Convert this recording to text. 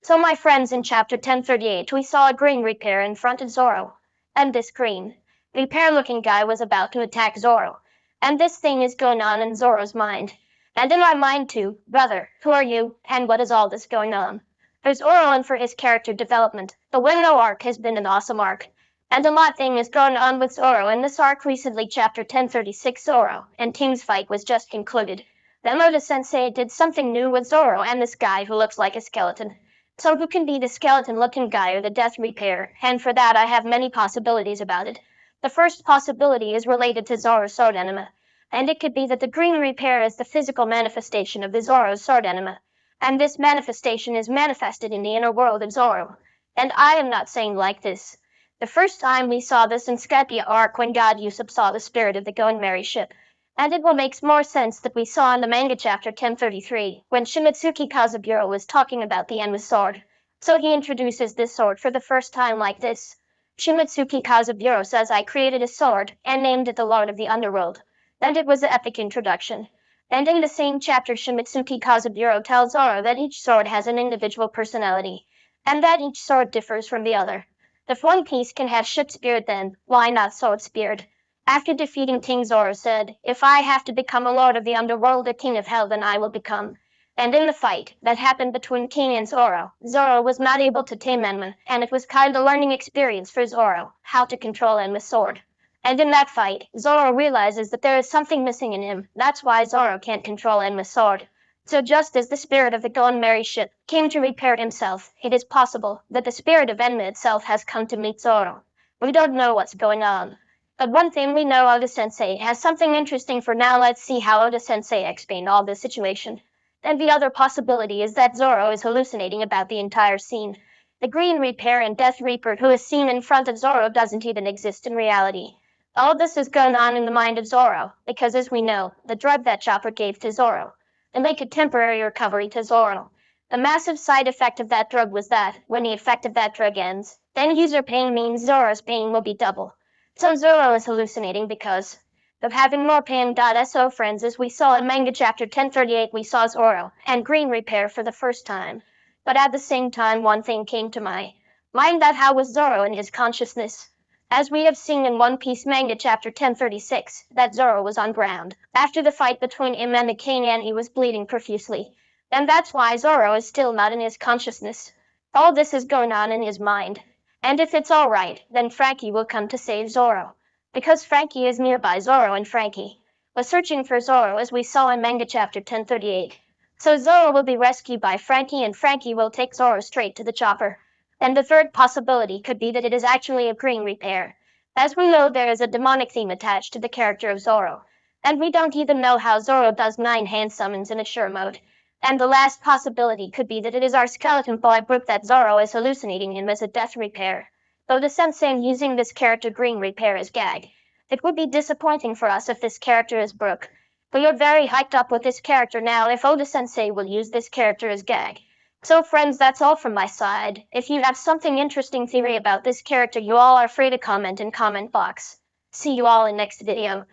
So my friends, in chapter 1038 we saw a green repair in front of Zoro. And this green repair-looking guy was about to attack Zoro. And this thing is going on in Zoro's mind. And in my mind too. Brother, who are you, and what is all this going on? For Zoro and for his character development, the Window arc has been an awesome arc. And a lot thing is going on with Zoro in this arc recently. Chapter 1036 Zoro and Team's fight was just concluded. Then Oda-sensei did something new with Zoro and this guy who looks like a skeleton. So who can be the skeleton-looking guy or the death repair? And for that I have many possibilities about it. The first possibility is related to Zoro's sword enema. And it could be that the green repair is the physical manifestation of the Zoro's sword enema. And this manifestation is manifested in the inner world of Zoro. And I am not saying like this. The first time we saw this in Skypiea arc when God Usopp saw the spirit of the Going Merry ship. And it will make more sense that we saw in the manga chapter 1033, when Shimotsuki Kazaburo was talking about the Enma sword. So he introduces this sword for the first time like this. Shimotsuki Kazaburo says, I created a sword, and named it the Lord of the Underworld. And it was the epic introduction. And in the same chapter Shimotsuki Kazaburo tells Zoro that each sword has an individual personality, and that each sword differs from the other. If one piece can have ship spirit, then why not sword spirit? After defeating King Zoro said, if I have to become a lord of the underworld or king of hell, then I will become. And in the fight that happened between King and Zoro, Zoro was not able to tame Enma, and it was kind of a learning experience for Zoro, how to control Enma's sword. And in that fight, Zoro realizes that there is something missing in him. That's why Zoro can't control Enma's sword. So just as the spirit of the Going Merry ship came to repair himself, it is possible that the spirit of Enma itself has come to meet Zoro. We don't know what's going on. But one thing we know, Oda-sensei has something interesting. For now, let's see how Oda-sensei explained all this situation. And the other possibility is that Zoro is hallucinating about the entire scene. The Green Reaper and Death Reaper who is seen in front of Zoro doesn't even exist in reality. All this is going on in the mind of Zoro, because as we know, the drug that Chopper gave to Zoro, to make a temporary recovery to Zoro. The massive side effect of that drug was that, when the effect of that drug ends, then user pain means Zoro's pain will be double. So Zoro is hallucinating because of having more pain. So friends, as we saw in manga chapter 1038, we saw Zoro and Green Repair for the first time. But at the same time, one thing came to my mind, that how was Zoro in his consciousness? As we have seen in One Piece manga chapter 1036, that Zoro was on ground after the fight between him and the king, and he was bleeding profusely. And that's why Zoro is still not in his consciousness. All this is going on in his mind. And if it's all right, then Frankie will come to save Zoro. Because Frankie is nearby. Zoro and Frankie was searching for Zoro, as we saw in manga chapter 1038. So Zoro will be rescued by Frankie, and Frankie will take Zoro straight to the chopper. And the third possibility could be that it is actually a Green Repair. As we know, there is a demonic theme attached to the character of Zoro. And we don't even know how Zoro does 9 hand summons in a sure mode. And the last possibility could be that it is our skeleton boy Brook that Zoro is hallucinating him as a death repair. Though the sensei using this character Green Repair as gag. It would be disappointing for us if this character is Brook. But you're very hyped up with this character now if Oda-sensei will use this character as gag. So friends, that's all from my side. If you have something interesting theory about this character, you all are free to comment in comment box. See you all in next video.